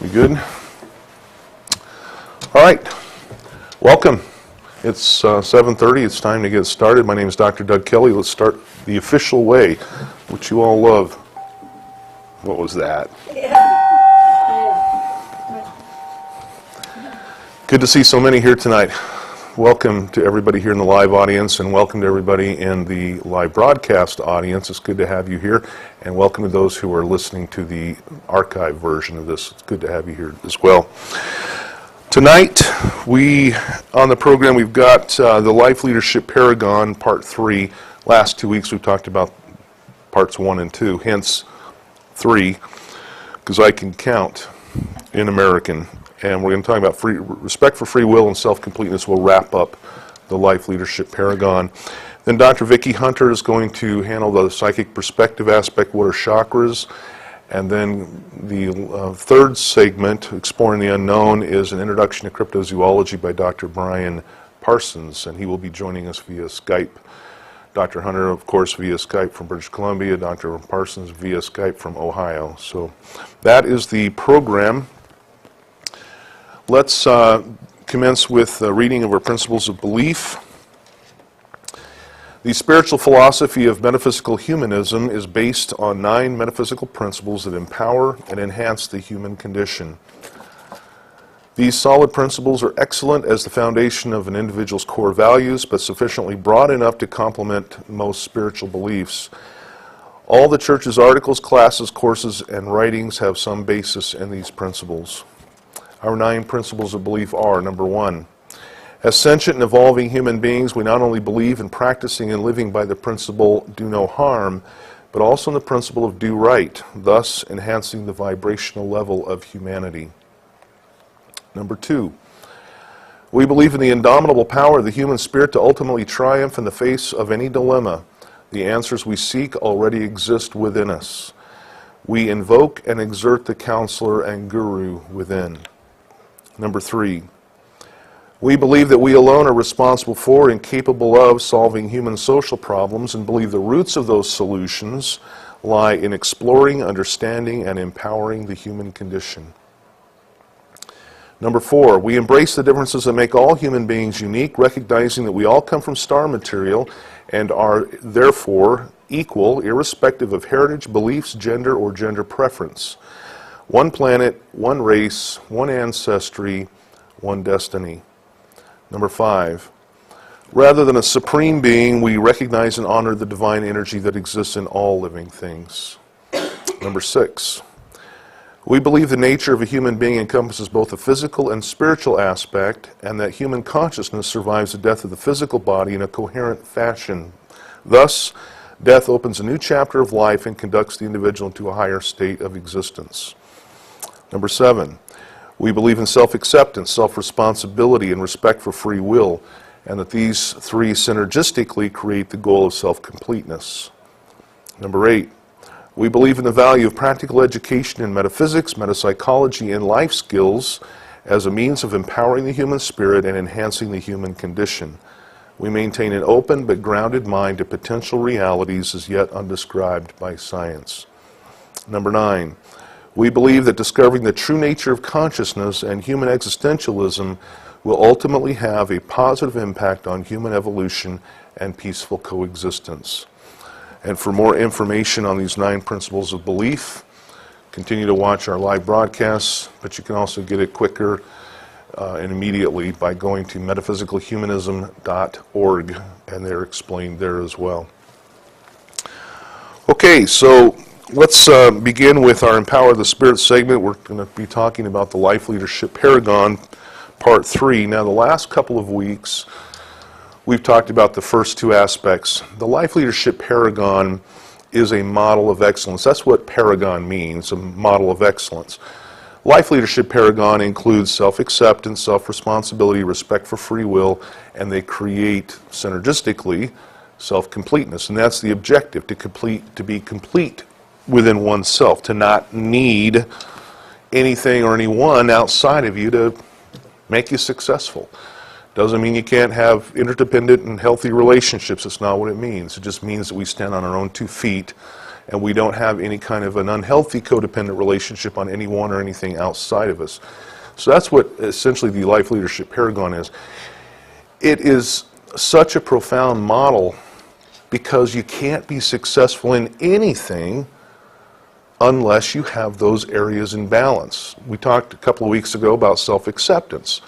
You good? All right. Welcome. It's 7:30. It's time to get started. My name is Dr. Doug Kelly. Let's start the official way, which you all love. What was that? Good to see so many here tonight. Welcome to everybody here in the live audience, and welcome to everybody in the live broadcast audience. It's good to have you here, and welcome to those who are listening to the archive version of this. It's good to have you here as well. Tonight, on the program, we've got the Life Leadership Paragon, Part 3. Last 2 weeks, we've talked about Parts 1 and 2, hence 3, because I can count in American. And we're going to talk about respect for free will and self-completeness. We'll wrap up the Life Leadership Paragon. Then Dr. Vicki Hunter is going to handle the psychic perspective aspect, what are chakras. And then the third segment, Exploring the Unknown, is an introduction to cryptozoology by Dr. Brian Parsons, and he will be joining us via Skype. Dr. Hunter, of course, via Skype from British Columbia, Dr. Parsons via Skype from Ohio. So that is the program. Let's commence with a reading of our principles of belief. The spiritual philosophy of metaphysical humanism is based on 9 metaphysical principles that empower and enhance the human condition. These solid principles are excellent as the foundation of an individual's core values, but sufficiently broad enough to complement most spiritual beliefs. All the Church's articles, classes, courses, and writings have some basis in these principles. Our 9 principles of belief are, number 1, as sentient and evolving human beings, we not only believe in practicing and living by the principle, do no harm, but also in the principle of do right, thus enhancing the vibrational level of humanity. Number 2, we believe in the indomitable power of the human spirit to ultimately triumph in the face of any dilemma. The answers we seek already exist within us. We invoke and exert the counselor and guru within. Number 3, we believe that we alone are responsible for and capable of solving human social problems, and believe the roots of those solutions lie in exploring, understanding, and empowering the human condition. Number 4, we embrace the differences that make all human beings unique, recognizing that we all come from star material and are therefore equal, irrespective of heritage, beliefs, gender, or gender preference. One planet, one race, one ancestry, one destiny. Number 5, rather than a supreme being, we recognize and honor the divine energy that exists in all living things. Number 6, we believe the nature of a human being encompasses both a physical and spiritual aspect, and that human consciousness survives the death of the physical body in a coherent fashion. Thus, death opens a new chapter of life and conducts the individual into a higher state of existence. Number 7, we believe in self-acceptance, self-responsibility, and respect for free will, and that these 3 synergistically create the goal of self-completeness. Number 8, we believe in the value of practical education in metaphysics, metapsychology, and life skills as a means of empowering the human spirit and enhancing the human condition. We maintain an open but grounded mind to potential realities as yet undescribed by science. Number 9, we believe that discovering the true nature of consciousness and human existentialism will ultimately have a positive impact on human evolution and peaceful coexistence. And for more information on these 9 principles of belief, continue to watch our live broadcasts, but you can also get it quicker and immediately by going to metaphysicalhumanism.org, and they're explained there as well. Okay, so let's begin with our Empower the Spirit segment. We're going to be talking about the Life Leadership Paragon, Part 3. Now, the last couple of weeks, we've talked about the first 2 aspects. The Life Leadership Paragon is a model of excellence. That's what Paragon means, a model of excellence. Life Leadership Paragon includes self-acceptance, self-responsibility, respect for free will, and they create synergistically self-completeness. And that's the objective, to be complete within oneself, to not need anything or anyone outside of you to make you successful. Doesn't mean you can't have interdependent and healthy relationships. That's not what it means. It just means that we stand on our own 2 feet and we don't have any kind of an unhealthy codependent relationship on anyone or anything outside of us. So that's what essentially the Life Leadership Paragon is. It is such a profound model because you can't be successful in anything unless you have those areas in balance. We talked a couple of weeks ago about self-acceptance.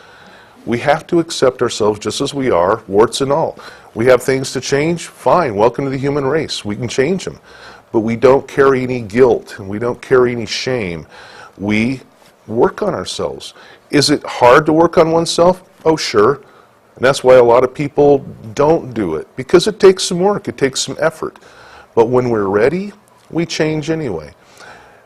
We have to accept ourselves just as we are, warts and all. We have things to change, fine, welcome to the human race. We can change them. But we don't carry any guilt, and we don't carry any shame. We work on ourselves. Is it hard to work on oneself? Oh, sure. And that's why a lot of people don't do it, because it takes some work, it takes some effort. But when we're ready, we change anyway.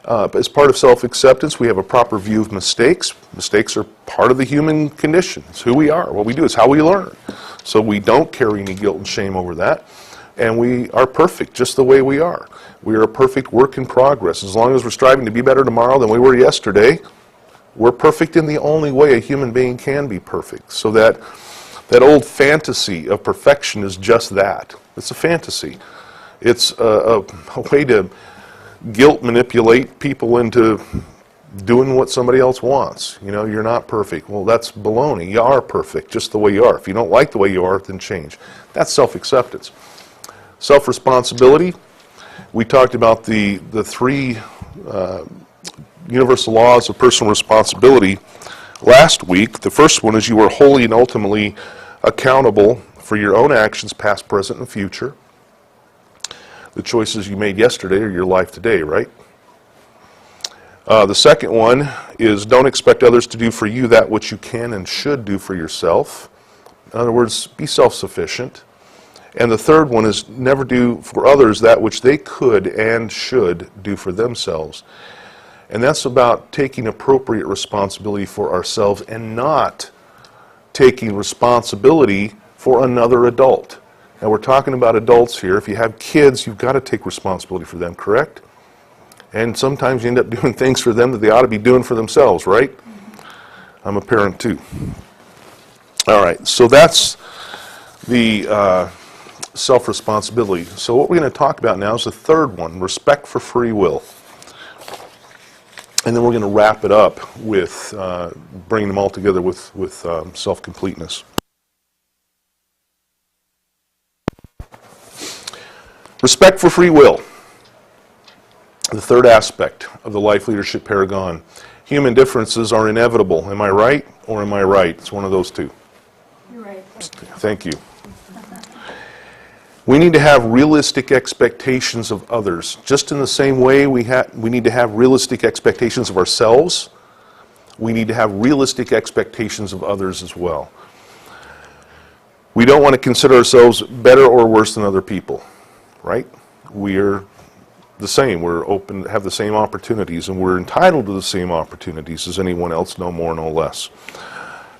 As part of self-acceptance, we have a proper view of mistakes. Mistakes are part of the human condition. It's who we are. What we do is how we learn. So we don't carry any guilt and shame over that. And we are perfect just the way we are. We are a perfect work in progress. As long as we're striving to be better tomorrow than we were yesterday, we're perfect in the only way a human being can be perfect. So that old fantasy of perfection is just that. It's a fantasy. It's a way to guilt manipulate people into doing what somebody else wants. You know, you're not perfect. Well, that's baloney. You are perfect just the way you are. If you don't like the way you are, then change. That's self-acceptance. Self-responsibility. We talked about the three universal laws of personal responsibility last week. The first one is you are wholly and ultimately accountable for your own actions, past, present, and future. The choices you made yesterday are your life today, right? The second one is don't expect others to do for you that which you can and should do for yourself. In other words, be self-sufficient. And the third one is never do for others that which they could and should do for themselves. And that's about taking appropriate responsibility for ourselves and not taking responsibility for another adult. Now we're talking about adults here. If you have kids, you've got to take responsibility for them, correct? And sometimes you end up doing things for them that they ought to be doing for themselves, right? I'm a parent too. All right, so that's the self-responsibility. So what we're going to talk about now is the third one, respect for free will. And then we're going to wrap it up with bringing them all together with self-completeness. Respect for free will. The third aspect of the Life Leadership Paragon. Human differences are inevitable. Am I right or am I right? It's one of those two. You're right. Thank you. We need to have realistic expectations of others. Just in the same way we need to have realistic expectations of ourselves, we need to have realistic expectations of others as well. We don't want to consider ourselves better or worse than other people, right? We're the same. We're open, have the same opportunities, and we're entitled to the same opportunities as anyone else, no more, no less.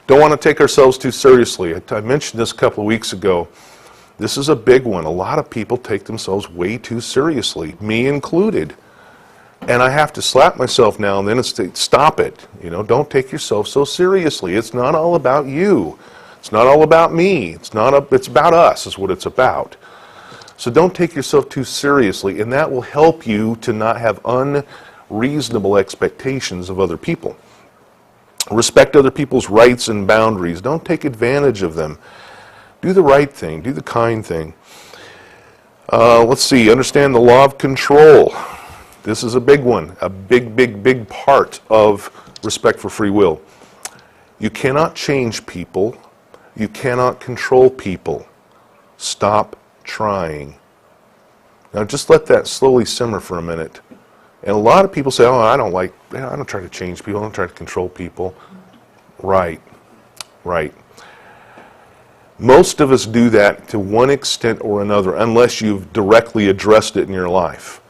Don't want to take ourselves too seriously. I mentioned this a couple of weeks ago. This is a big one. A lot of people take themselves way too seriously, me included. And I have to slap myself now and then and say, stop it. You know, don't take yourself so seriously. It's not all about you. It's not all about me. It's about us is what it's about. So don't take yourself too seriously, and that will help you to not have unreasonable expectations of other people. Respect other people's rights and boundaries. Don't take advantage of them. Do the right thing. Do the kind thing. Let's see. Understand the law of control. This is a big one. A big, big, big part of respect for free will. You cannot change people. You cannot control people. Stop trying. Now just let that slowly simmer for a minute. And a lot of people say, oh, I don't try to change people. I don't try to control people. Right. Right. Most of us do that to one extent or another, unless you've directly addressed it in your life.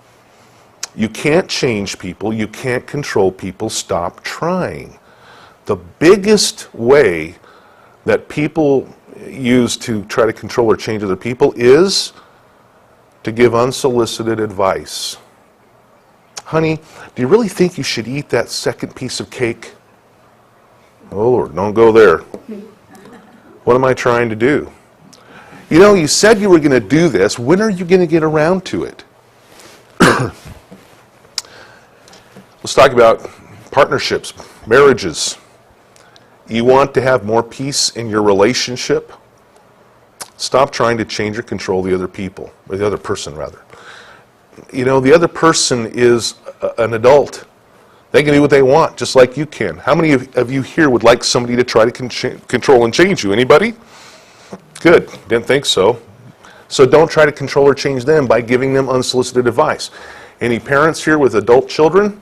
You can't change people. You can't control people. Stop trying. The biggest way that people use to try to control or change other people is to give unsolicited advice. Honey, do you really think you should eat that second piece of cake? Oh, Lord, don't go there. What am I trying to do? You know, you said you were going to do this. When are you going to get around to it? Let's talk about partnerships, marriages. You want to have more peace in your relationship? Stop trying to change or control the other people, or the other person rather. You know, the other person is an adult. They can do what they want, just like you can. How many of you here would like somebody to try to control and change you? Anybody? Good. Didn't think so. So don't try to control or change them by giving them unsolicited advice. Any parents here with adult children?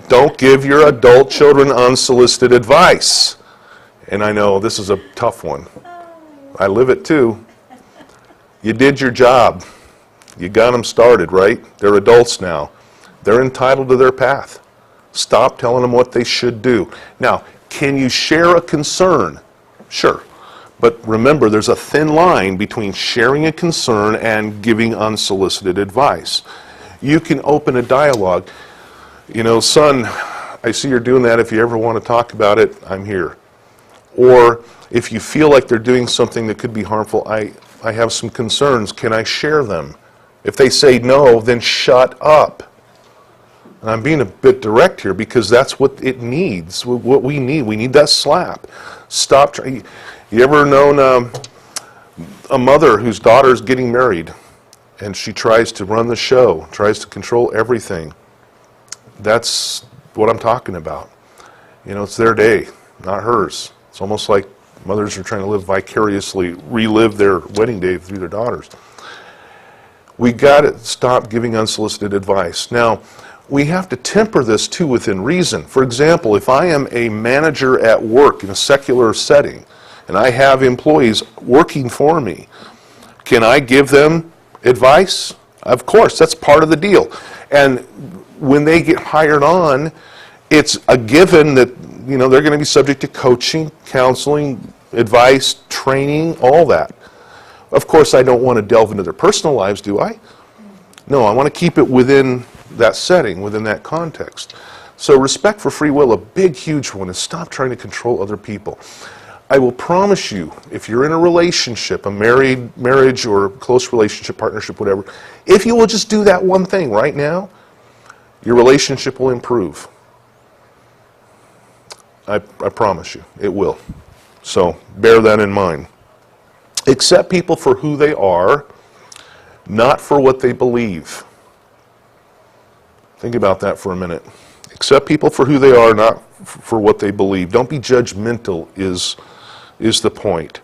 Don't give your adult children unsolicited advice. And I know this is a tough one. I live it too. You did your job. You got them started, right? They're adults now. They're entitled to their path. Stop telling them what they should do. Now, can you share a concern? Sure. But remember, there's a thin line between sharing a concern and giving unsolicited advice. You can open a dialogue. You know, son, I see you're doing that. If you ever want to talk about it, I'm here. Or if you feel like they're doing something that could be harmful, I have some concerns. Can I share them? If they say no, then shut up. And I'm being a bit direct here because that's what it needs, what we need. We need that slap. Stop trying. You ever known a mother whose daughter's getting married and she tries to run the show, tries to control everything? That's what I'm talking about. You know, it's their day, not hers. It's almost like mothers are trying to live vicariously, relive their wedding day through their daughters. We got to stop giving unsolicited advice. Now, we have to temper this too within reason. For example, if I am a manager at work in a secular setting and I have employees working for me, can I give them advice? Of course, that's part of the deal. And when they get hired on, it's a given that, you know, they're going to be subject to coaching, counseling, advice, training, all that. Of course, I don't want to delve into their personal lives, do I? No, I want to keep it within that setting, within that context. So respect for free will, a big, huge one, is stop trying to control other people. I will promise you, if you're in a relationship, a marriage or close relationship, partnership, whatever, if you will just do that one thing right now, your relationship will improve. I promise you, it will. So bear that in mind. Accept people for who they are, not for what they believe. Think about that for a minute. Accept people for who they are, not for what they believe. Don't be judgmental is the point.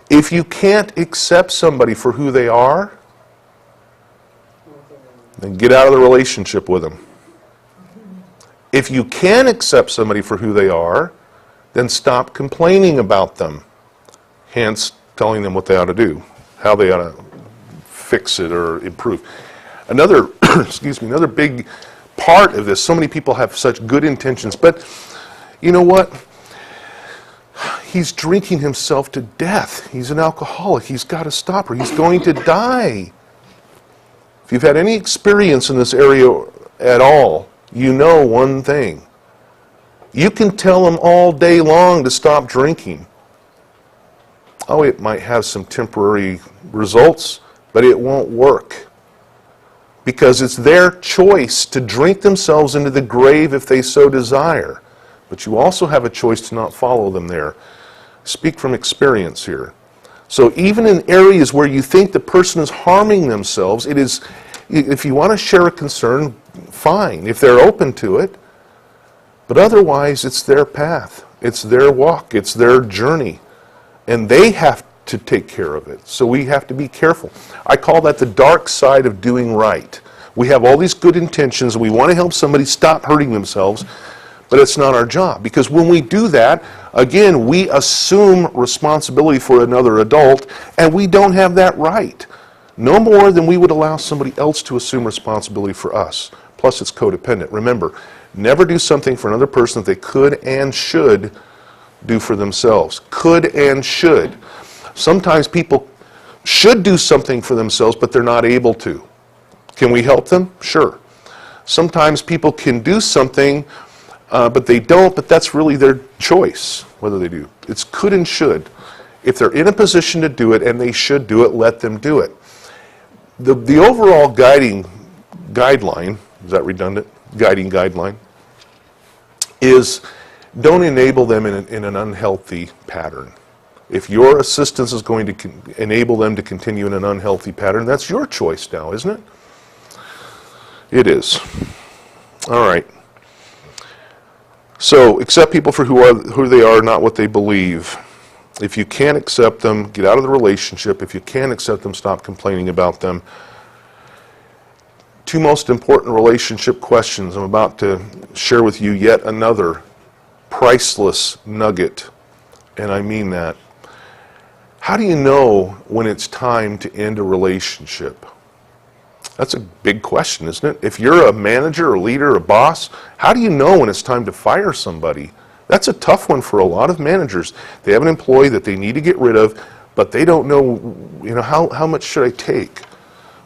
If you can't accept somebody for who they are, then get out of the relationship with them. If you can accept somebody for who they are, then stop complaining about them. Hence, telling them what they ought to do, how they ought to fix it or improve. Another, another big part of this, so many people have such good intentions, but you know what? He's drinking himself to death. He's an alcoholic. He's got to stop or he's going to die. If you've had any experience in this area at all, you know one thing. You can tell them all day long to stop drinking. Oh, it might have some temporary results, but it won't work. Because it's their choice to drink themselves into the grave if they so desire. But you also have a choice to not follow them there. Speak from experience here. So even in areas where you think the person is harming themselves, it is, if you want to share a concern, fine, if they're open to it. But otherwise, it's their path. It's their walk. It's their journey. And they have to take care of it. So we have to be careful. I call that the dark side of doing right. We have all these good intentions and we want to help somebody stop hurting themselves, but it's not our job. Because when we do that, again, we assume responsibility for another adult, and we don't have that right. No more than we would allow somebody else to assume responsibility for us. Plus, it's codependent. Remember, never do something for another person that they could and should do for themselves. Could and should. Sometimes people should do something for themselves, but they're not able to. Can we help them? Sure. Sometimes people can do something, but they don't, but that's really their choice, whether they do. It's could and should. If they're in a position to do it and they should do it, let them do it. The overall guideline is that redundant? Guiding guideline, is don't enable them in an unhealthy pattern. If your assistance is going to enable them to continue in an unhealthy pattern, that's your choice now, isn't it? It is. All right. So, accept people for who they are, not what they believe. If you can't accept them, get out of the relationship. If you can't accept them, stop complaining about them. Two most important relationship questions. I'm about to share with you yet another priceless nugget, and I mean that. How do you know when it's time to end a relationship? That's a big question, isn't it? If you're a manager, a leader, a boss, how do you know when it's time to fire somebody? That's a tough one for a lot of managers. They have an employee that they need to get rid of, but they don't know, how much should I take?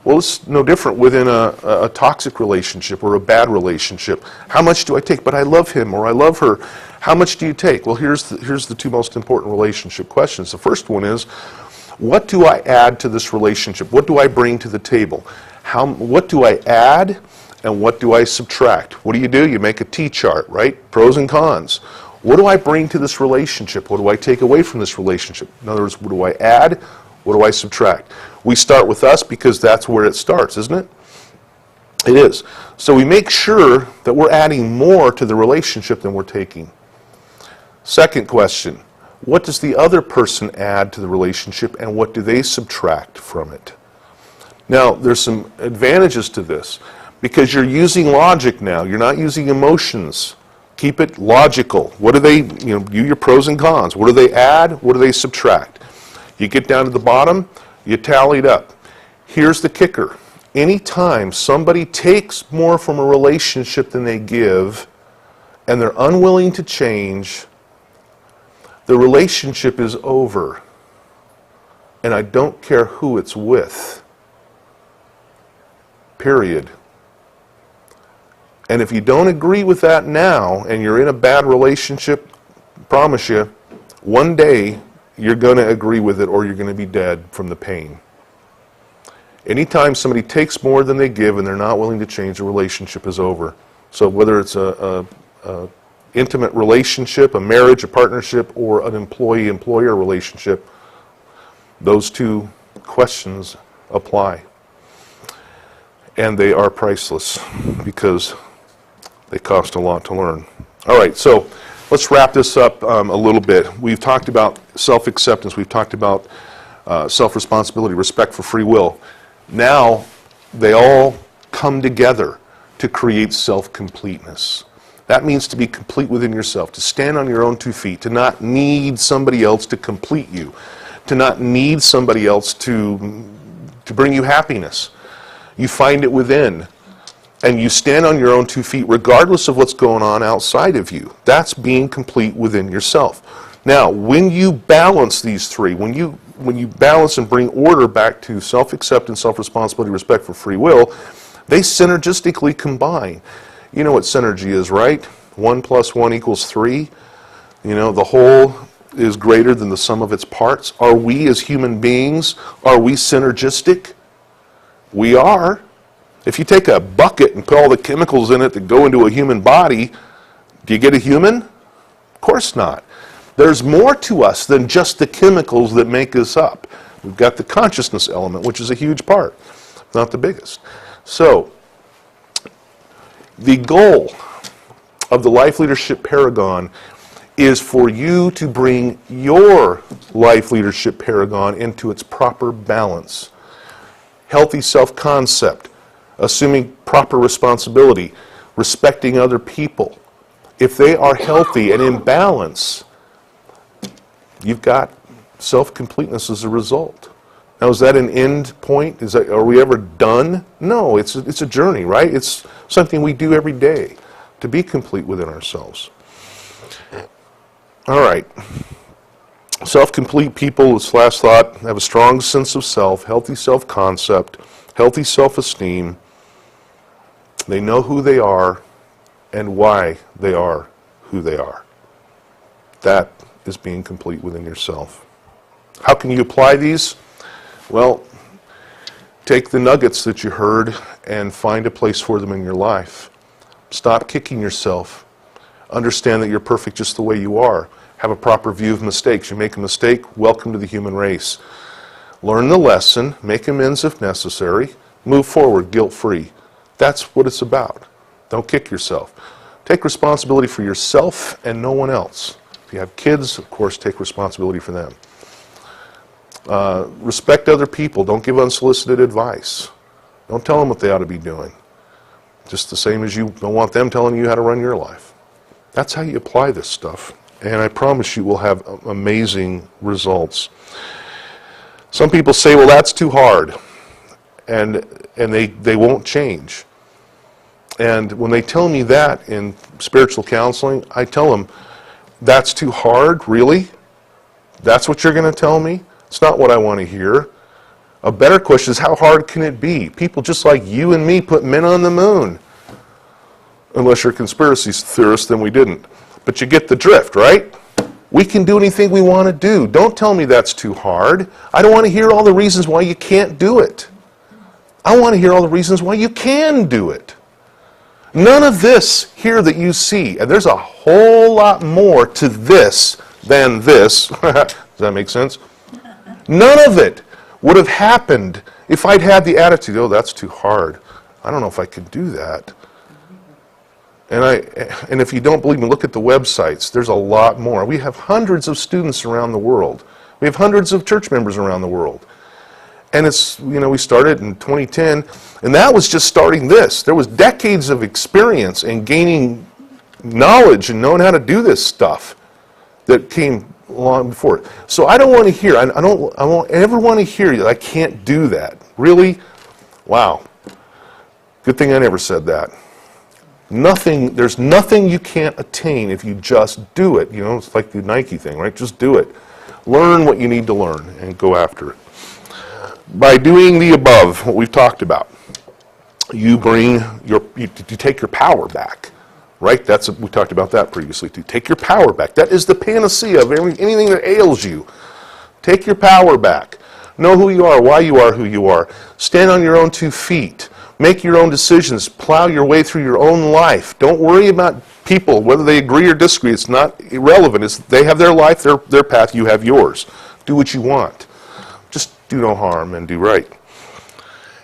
Well, it's no different within a toxic relationship or a bad relationship. How much do I take? But I love him or I love her. How much do you take? Well, here's the two most important relationship questions. The first one is, what do I add to this relationship? What do I bring to the table? What do I add and what do I subtract? What do? You make a T-chart, right? Pros and cons. What do I bring to this relationship? What do I take away from this relationship? In other words, what do I add? What do I subtract? We start with us because that's where it starts, isn't it? It is. So we make sure that we're adding more to the relationship than we're taking. Second question, what does the other person add to the relationship and what do they subtract from it? Now, there's some advantages to this because you're using logic now. You're not using emotions. Keep it logical. What do they, do your pros and cons. What do they add? What do they subtract? You get down to the bottom, you tally it up. Here's the kicker. Anytime somebody takes more from a relationship than they give and they're unwilling to change, the relationship is over. And I don't care who it's with. Period. And if you don't agree with that now and you're in a bad relationship, I promise you, one day you're going to agree with it or you're going to be dead from the pain. Anytime somebody takes more than they give and they're not willing to change, the relationship is over. So whether it's a intimate relationship, a marriage, a partnership, or an employee-employer relationship, those two questions apply. And they are priceless because they cost a lot to learn. All right, so let's wrap this up a little bit. We've talked about self-acceptance. We've talked about self-responsibility, respect for free will. Now, they all come together to create self-completeness. That means to be complete within yourself, to stand on your own 2 feet, to not need somebody else to complete you, to not need somebody else to bring you happiness. You find it within, and you stand on your own 2 feet regardless of what's going on outside of you. That's being complete within yourself. Now, when you balance these three, when you balance and bring order back to self-acceptance, self-responsibility, respect for free will, they synergistically combine. You know what synergy is, right? 1 + 1 = 3. The whole is greater than the sum of its parts. Are we as human beings, are we synergistic? We are. If you take a bucket and put all the chemicals in it that go into a human body, do you get a human? Of course not. There's more to us than just the chemicals that make us up. We've got the consciousness element, which is a huge part, not the biggest. So, the goal of the Life Leadership Paragon is for you to bring your Life Leadership Paragon into its proper balance. Healthy self-concept, assuming proper responsibility, respecting other people. If they are healthy and in balance, you've got self-completeness as a result. Now, is that an end point? Are we ever done? No, it's a journey, right? It's something we do every day to be complete within ourselves. All right. Self-complete people, this last thought, have a strong sense of self, healthy self-concept, healthy self-esteem. They know who they are and why they are who they are. That is being complete within yourself. How can you apply these? Well, Take the nuggets that you heard and find a place for them in your life. Stop kicking yourself. Understand that you're perfect just the way you are. Have a proper view of mistakes. You make a mistake, welcome to the human race. Learn the lesson, make amends if necessary, move forward guilt-free. That's what it's about. Don't kick yourself. Take responsibility for yourself and no one else. If you have kids, of course, take responsibility for them. Respect other people. Don't give unsolicited advice. Don't tell them what they ought to be doing. Just the same as you don't want them telling you how to run your life. That's how you apply this stuff. And I promise you will have amazing results. Some people say, well, that's too hard. And they won't change. And when they tell me that in spiritual counseling, I tell them, that's too hard? Really? That's what you're going to tell me? It's not what I want to hear. A better question is, how hard can it be? People just like you and me put men on the moon. Unless you're a conspiracy theorist, then we didn't. But you get the drift, right? We can do anything we want to do. Don't tell me that's too hard. I don't want to hear all the reasons why you can't do it. I want to hear all the reasons why you can do it. None of this here that you see, and there's a whole lot more to this than this. Does that make sense? None of it would have happened if I'd had the attitude, oh, that's too hard. I don't know if I could do that. And if you don't believe me, look at the websites. There's a lot more. We have hundreds of students around the world. We have hundreds of church members around the world. And it's, we started in 2010, and that was just starting this. There was decades of experience and gaining knowledge and knowing how to do this stuff that came along before it. So I don't want to hear, I won't ever want to hear that I can't do that. Really? Wow. Good thing I never said that. There's nothing you can't attain if you just do it. It's like the Nike thing, right? Just do it. Learn what you need to learn and go after it. By doing the above, what we've talked about, you take your power back, right? We talked about that previously too. Take your power back. That is the panacea of anything that ails you. Take your power back. Know who you are, why you are who you are. Stand on your own 2 feet. Make your own decisions. Plow your way through your own life. Don't worry about people, whether they agree or disagree. It's not irrelevant. They have their life, their path. You have yours. Do what you want. Just do no harm and do right.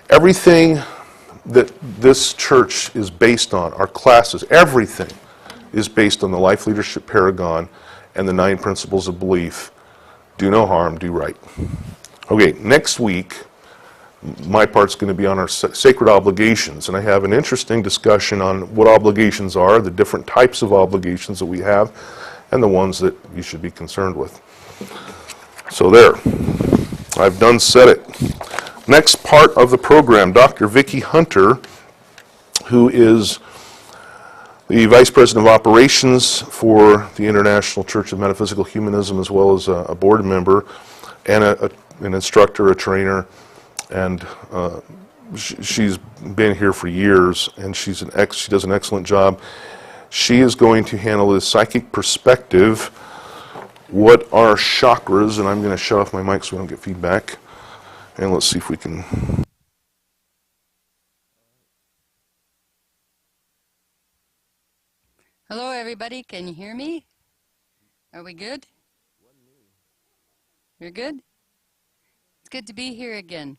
Everything that this church is based on, our classes, everything is based on the Life Leadership Paragon and the 9 principles of belief. Do no harm, do right. Okay, next week, my part's going to be on our sacred obligations, and I have an interesting discussion on what obligations are, the different types of obligations that we have, and the ones that you should be concerned with. So there, I've done said it. Next part of the program, Dr. Vicki Hunter, who is the Vice President of Operations for the International Church of Metaphysical Humanism, as well as a board member, and an instructor, a trainer, and she's been here for years, and she does an excellent job. She is going to handle the psychic perspective. What are chakras? And I'm going to shut off my mic so we don't get feedback. And let's see if we can. Hello, everybody. Can you hear me? Are we good? You're good? It's good to be here again.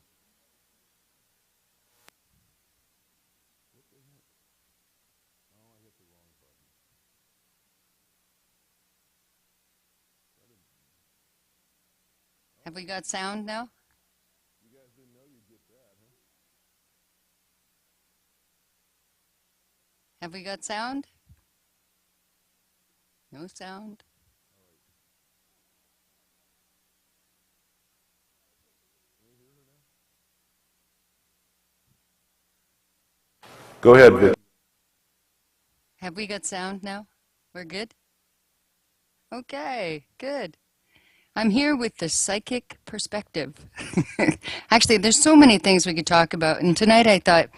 Have we got sound now? You guys didn't know you'd get that, huh? Have we got sound? No sound? Go ahead, Vic. Have we got sound now? We're good? Okay, good. I'm here with the psychic perspective. Actually, there's so many things we could talk about. And tonight I thought,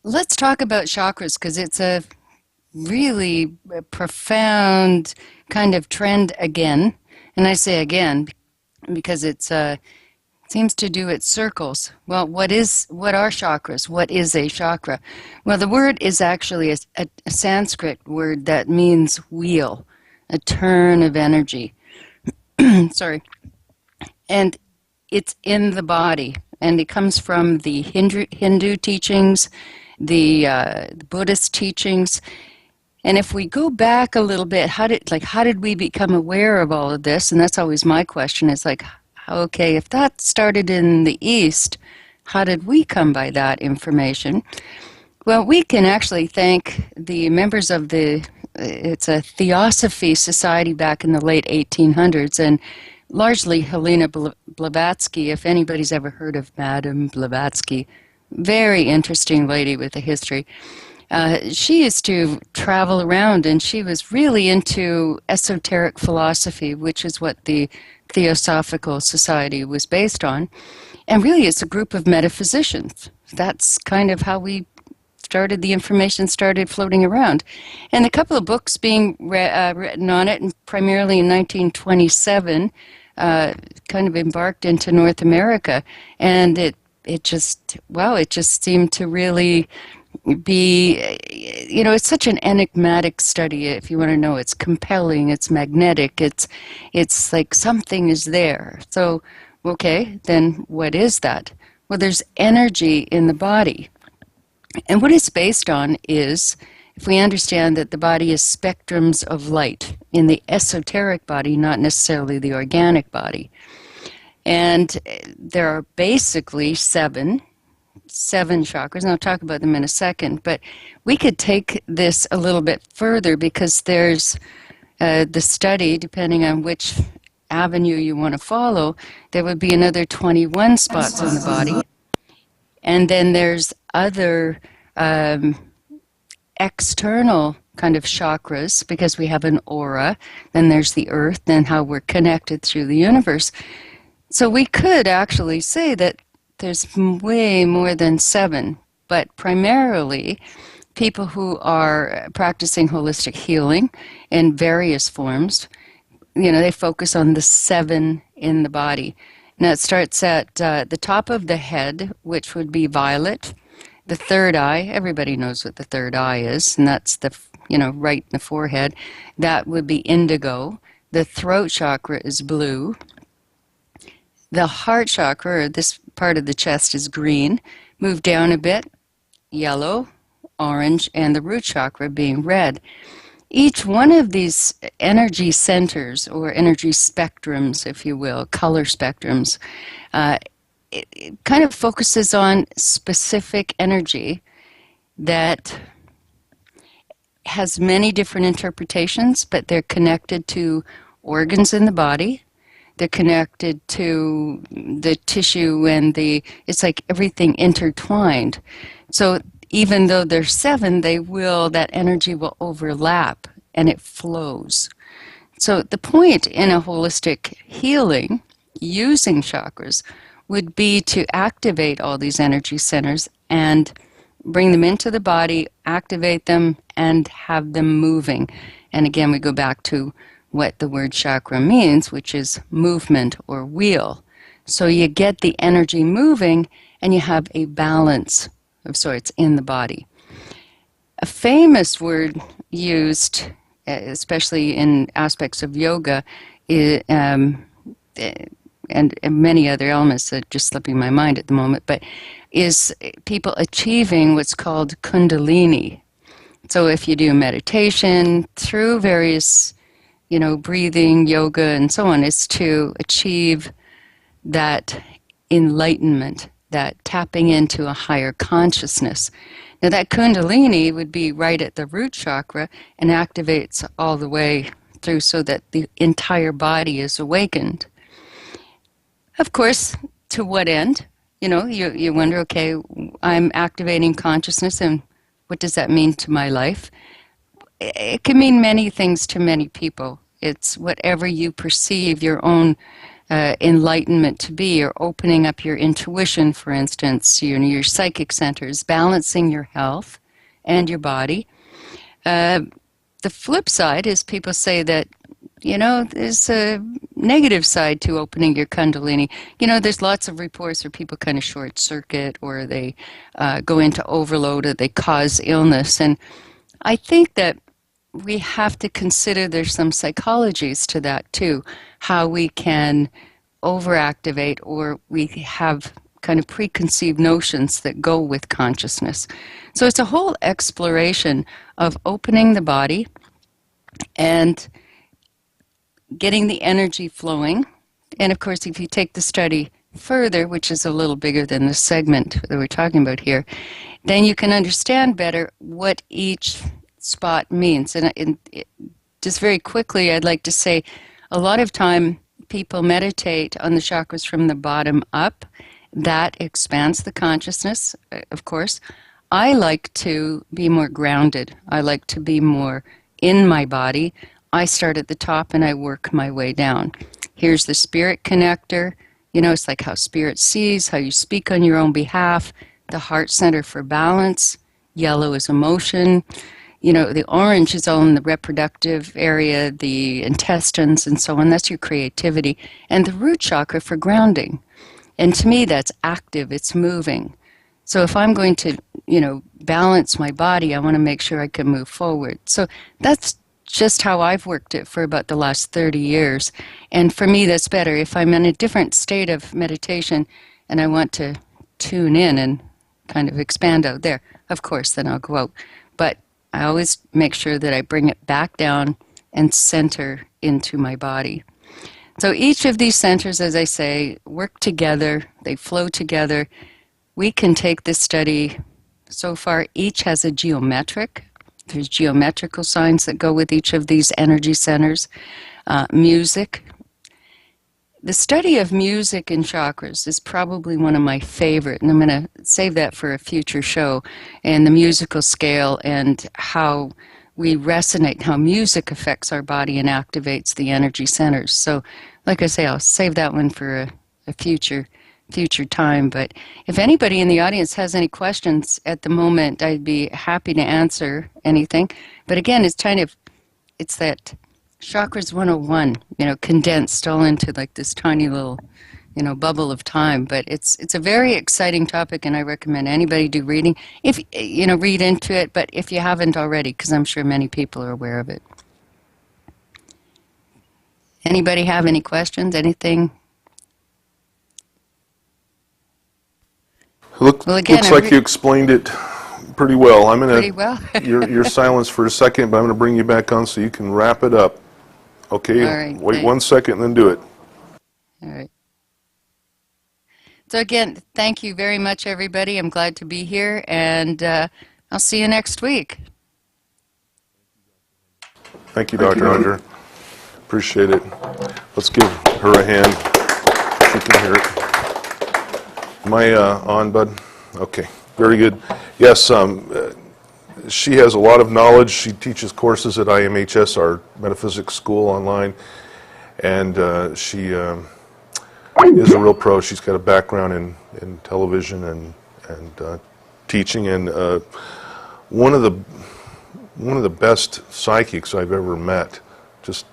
let's talk about chakras, because it's a really profound kind of trend again. And I say again because it's seems to do its circles. Well, what are chakras? What is a chakra? Well, the word is actually a Sanskrit word that means wheel, a turn of energy. Sorry. And it's in the body, and it comes from the Hindu teachings, the Buddhist teachings. And if we go back a little bit, how did we become aware of all of this? And that's always my question. Is like, okay, if that started in the East, how did we come by that information? Well, we can actually thank the members of it's a Theosophy Society back in the late 1800s, and largely Helena Blavatsky, if anybody's ever heard of Madame Blavatsky, very interesting lady with a history. She used to travel around, and she was really into esoteric philosophy, which is what the Theosophical Society was based on. And really, it's a group of metaphysicians. That's kind of how the information started floating around. And a couple of books being written on it, and primarily in 1927, kind of embarked into North America. And it just seemed to really be, it's such an enigmatic study. If you want to know, it's compelling, it's magnetic, it's like something is there. So, okay, then what is that? Well, there's energy in the body. And what it's based on is, if we understand that the body is spectrums of light in the esoteric body, not necessarily the organic body. And there are basically seven chakras, and I'll talk about them in a second, but we could take this a little bit further, because there's the study, depending on which avenue you want to follow, there would be another 21 spots in the body. And then there's other external kind of chakras, because we have an aura, then there's the earth, then how we're connected through the universe. So we could actually say that there's way more than 7, but primarily people who are practicing holistic healing in various forms, they focus on the 7 in the body. Now it starts at the top of the head, which would be violet. The third eye, everybody knows what the third eye is, and that's right in the forehead. That would be indigo. The throat chakra is blue. The heart chakra, or this part of the chest, is green. Move down a bit, yellow, orange, and the root chakra being red. Each one of these energy centers, or energy spectrums, if you will, color spectrums, it kind of focuses on specific energy that has many different interpretations, but they're connected to organs in the body. They're connected to the tissue, and it's like everything intertwined. So even though there's 7, that energy will overlap, and it flows. So the point in a holistic healing using chakras would be to activate all these energy centers and bring them into the body, activate them, and have them moving. And again, we go back to what the word chakra means, which is movement or wheel. So you get the energy moving, and you have a balance of sorts in the body. A famous word used, especially in aspects of yoga, and many other elements that are just slipping my mind at the moment, but is people achieving what's called kundalini. So if you do meditation through various breathing, yoga, and so on, is to achieve that enlightenment, that tapping into a higher consciousness. Now that kundalini would be right at the root chakra and activates all the way through so that the entire body is awakened. Of course, to what end? You wonder, okay, I'm activating consciousness, and what does that mean to my life? It can mean many things to many people. It's whatever you perceive your own enlightenment to be, or opening up your intuition, for instance, your psychic centers, balancing your health and your body. The flip side is people say that there's a negative side to opening your Kundalini. There's lots of reports where people kind of short circuit or they go into overload or they cause illness. And I think that we have to consider there's some psychologies to that too, how we can overactivate or we have kind of preconceived notions that go with consciousness. So it's a whole exploration of opening the body and getting the energy flowing. And of course, if you take the study further, which is a little bigger than the segment that we're talking about here, then you can understand better what each spot means. And just very quickly, I'd like to say a lot of time people meditate on the chakras from the bottom up. That expands the consciousness, of course. I like to be more grounded. I like to be more in my body. I start at the top and I work my way down. Here's the spirit connector. It's like how spirit sees, how you speak on your own behalf. The heart center for balance. Yellow is emotion. The orange is all in the reproductive area, the intestines and so on. That's your creativity. And the root chakra for grounding. And to me, that's active. It's moving. So if I'm going to, balance my body, I want to make sure I can move forward. So that's just how I've worked it for about the last 30 years. And for me, that's better. If I'm in a different state of meditation and I want to tune in and kind of expand out there, of course, then I'll go out. But I always make sure that I bring it back down and center into my body. So each of these centers, as I say, work together. They flow together. We can take this study, so far each has a geometric. There's geometrical signs that go with each of these energy centers. Music. The study of music and chakras is probably one of my favorite, and I'm going to save that for a future show, and the musical scale and how we resonate, how music affects our body and activates the energy centers. So, like I say, I'll save that one for a future time. But if anybody in the audience has any questions at the moment, I'd be happy to answer anything. But again, it's that Chakras 101, condensed all into like this tiny little, bubble of time. But it's a very exciting topic, and I recommend anybody do reading. If, read into it, but if you haven't already, because I'm sure many people are aware of it. Anybody have any questions, anything? Looks like you explained it pretty well. I'm going to, you're silenced for a second, but I'm going to bring you back on so you can wrap it up. Okay, all right, wait 1 second and then do it. All right. So again, thank you very much, everybody. I'm glad to be here, and I'll see you next week. Thank you, Dr. Hunter. Appreciate it. Let's give her a hand. She can hear it. Am I on, bud? Okay, very good. Yes, she has a lot of knowledge. She teaches courses at ICMH, our metaphysics school online, and she is a real pro. She's got a background in television and teaching, and one of the best psychics I've ever met. Just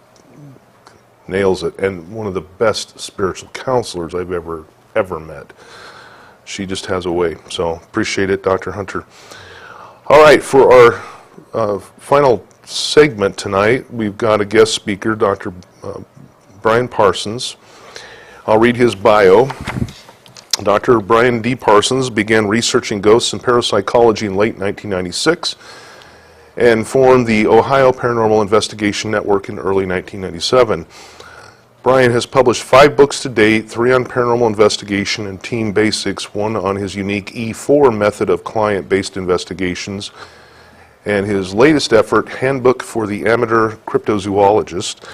nails it, and one of the best spiritual counselors I've ever met. She just has a way. So appreciate it, Dr. Hunter. All right, for our final segment tonight, we've got a guest speaker, Dr. Brian Parsons. I'll read his bio. Dr. Brian D. Parsons began researching ghosts and parapsychology in late 1996 and formed the Ohio Paranormal Investigation Network in early 1997. Brian has published 5 books to date, 3 on paranormal investigation and team basics, 1 on his unique E4 method of client-based investigations, and his latest effort, Handbook for the Amateur Cryptozoologist,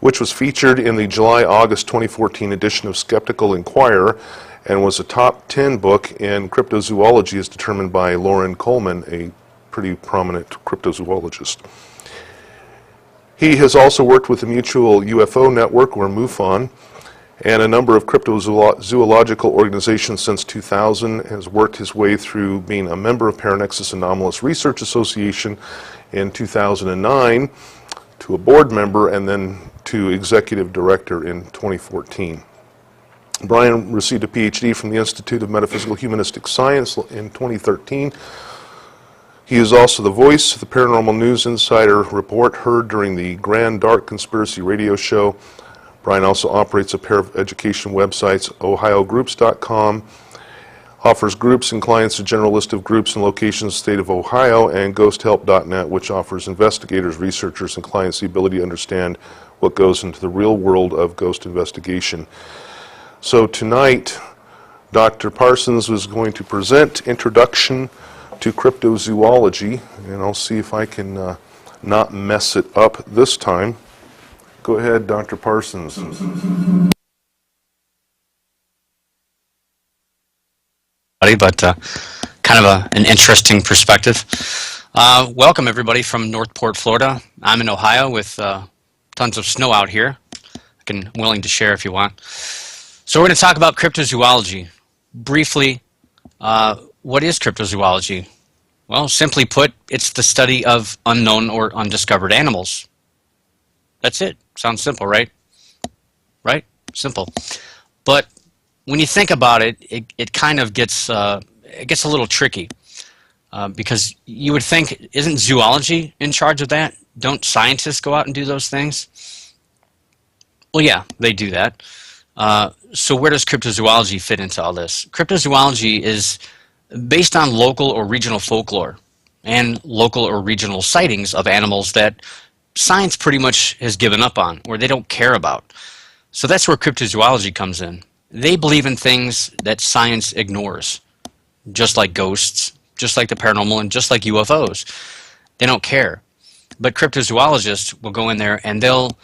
which was featured in the July-August 2014 edition of Skeptical Inquirer and was a top 10 book in cryptozoology as determined by Lauren Coleman, a pretty prominent cryptozoologist. He has also worked with the Mutual UFO Network, or MUFON, and a number of cryptozoological organizations since 2000, has worked his way through being a member of Paranexus Anomalous Research Association in 2009, to a board member, and then to executive director in 2014. Brian received a PhD from the Institute of Metaphysical Humanistic Science in 2013. He is also the voice of the Paranormal News Insider report heard during the Grand Dark Conspiracy radio show. Brian also operates a pair of education websites, ohiogroups.com, offers groups and clients a general list of groups and locations in the state of Ohio, and ghosthelp.net, which offers investigators, researchers, and clients the ability to understand what goes into the real world of ghost investigation. So tonight, Dr. Parsons was going to present Introduction to Cryptozoology, and I'll see if I can not mess it up this time. Go ahead, Dr. Parsons. But kind of an interesting perspective. Welcome everybody from Northport, Florida. I'm in Ohio with tons of snow out here. I'm willing to share if you want. So we're going to talk about cryptozoology. Briefly, what is cryptozoology? Well, simply put, it's the study of unknown or undiscovered animals. That's it. Sounds simple, right? Right? Simple. But when you think about it, it kind of gets a little tricky because you would think, isn't zoology in charge of that? Don't scientists go out and do those things? Well, yeah, they do that. So where does cryptozoology fit into all this? Cryptozoology is based on local or regional folklore and local or regional sightings of animals that science pretty much has given up on or they don't care about. So that's where cryptozoology comes in. They believe in things that science ignores, just like ghosts, just like the paranormal, and just like UFOs. They don't care. But cryptozoologists will go in there and they'll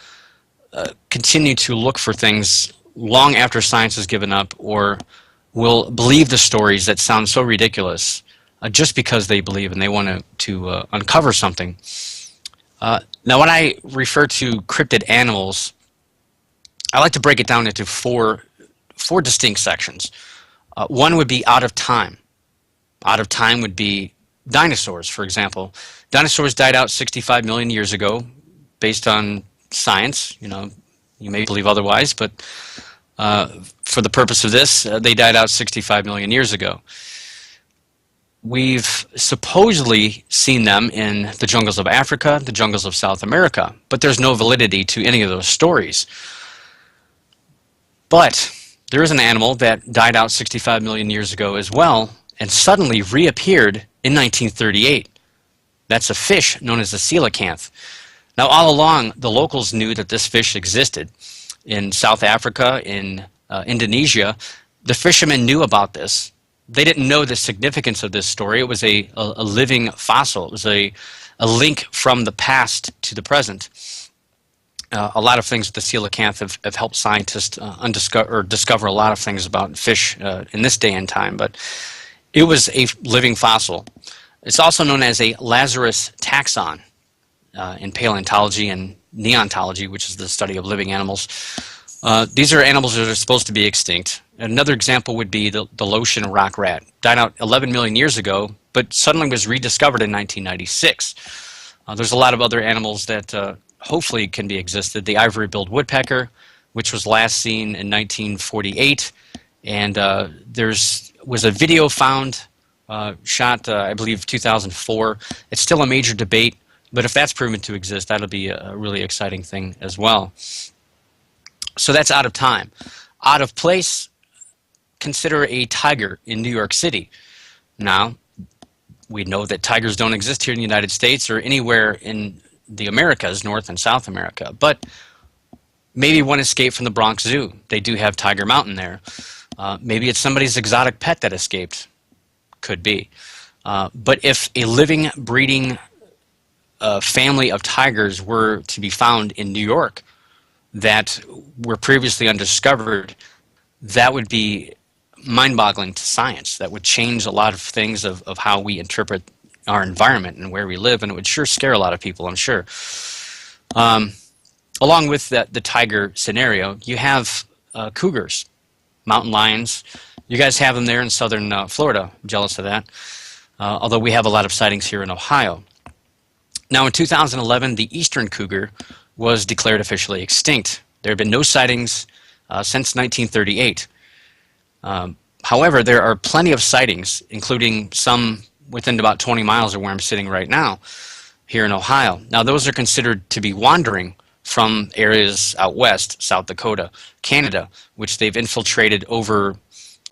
continue to look for things long after science has given up, or will believe the stories that sound so ridiculous just because they believe and they want to uncover something. Now, when I refer to cryptid animals, I like to break it down into four distinct sections. One would be out of time. Out of time would be dinosaurs, for example. Dinosaurs died out 65 million years ago based on science. You know, you may believe otherwise, but for the purpose of this, they died out 65 million years ago. We've supposedly seen them in the jungles of Africa, the jungles of South America, but there's no validity to any of those stories. But there is an animal that died out 65 million years ago as well, and suddenly reappeared in 1938. That's a fish known as the coelacanth. Now, all along, the locals knew that this fish existed. In South Africa, in Indonesia, the fishermen knew about this. They didn't know the significance of this story. It was a living fossil. It was a link from the past to the present. A lot of things with the coelacanth have helped scientists discover a lot of things about fish in this day and time, but it was a living fossil. It's also known as a Lazarus taxon in paleontology and neontology, which is the study of living animals. These are animals that are supposed to be extinct. Another example would be the Laotian rock rat. Died out 11 million years ago, but suddenly was rediscovered in 1996. There's a lot of other animals that hopefully can be existed. The ivory-billed woodpecker, which was last seen in 1948, and was a video found, shot, I believe, 2004. It's still a major debate, but if that's proven to exist, that'll be a really exciting thing as well. So that's out of time. Out of place, consider a tiger in New York City. Now, we know that tigers don't exist here in the United States or anywhere in the Americas, North and South America, but maybe one escaped from the Bronx Zoo. They do have Tiger Mountain there. Maybe it's somebody's exotic pet that escaped. Could be. But if a living, breeding family of tigers were to be found in New York that were previously undiscovered, that would be mind-boggling to science. That would change a lot of things of how we interpret our environment and where we live, and it would sure scare a lot of people, I'm sure. Along with the tiger scenario, you have cougars, mountain lions. You guys have them there in southern Florida. I'm jealous of that, although we have a lot of sightings here in Ohio. Now, in 2011, the eastern cougar was declared officially extinct. There have been no sightings since 1938. However, there are plenty of sightings, including some within about 20 miles of where I'm sitting right now, here in Ohio. Now, those are considered to be wandering from areas out west, South Dakota, Canada, which they've infiltrated over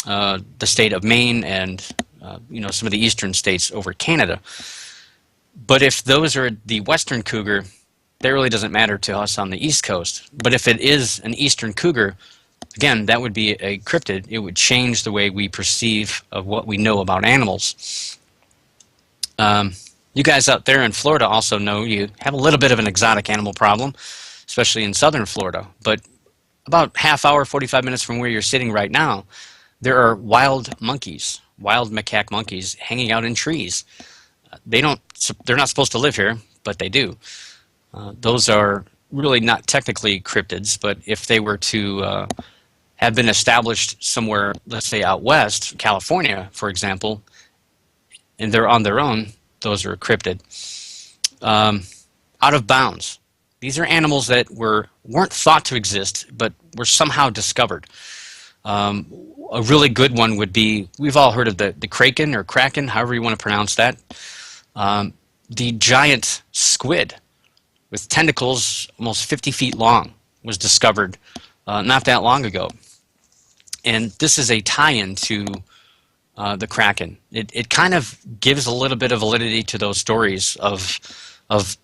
the state of Maine and some of the eastern states over Canada. But if those are the western cougar, that really doesn't matter to us on the East Coast. But if it is an eastern cougar, again, that would be a cryptid. It would change the way we perceive of what we know about animals. You guys out there in Florida also know you have a little bit of an exotic animal problem, especially in southern Florida. But about half hour, 45 minutes from where you're sitting right now, there are wild monkeys, wild macaque monkeys hanging out in trees. They're not supposed to live here, but they do. Those are really not technically cryptids, but if they were to have been established somewhere, let's say out west, California, for example, and they're on their own, those are a cryptid. Out of bounds. These are animals that weren't thought to exist, but were somehow discovered. A really good one would be, we've all heard of the kraken or kraken, however you want to pronounce that. The giant squid with tentacles almost 50 feet long was discovered not that long ago. And this is a tie-in to the kraken. It kind of gives a little bit of validity to those stories of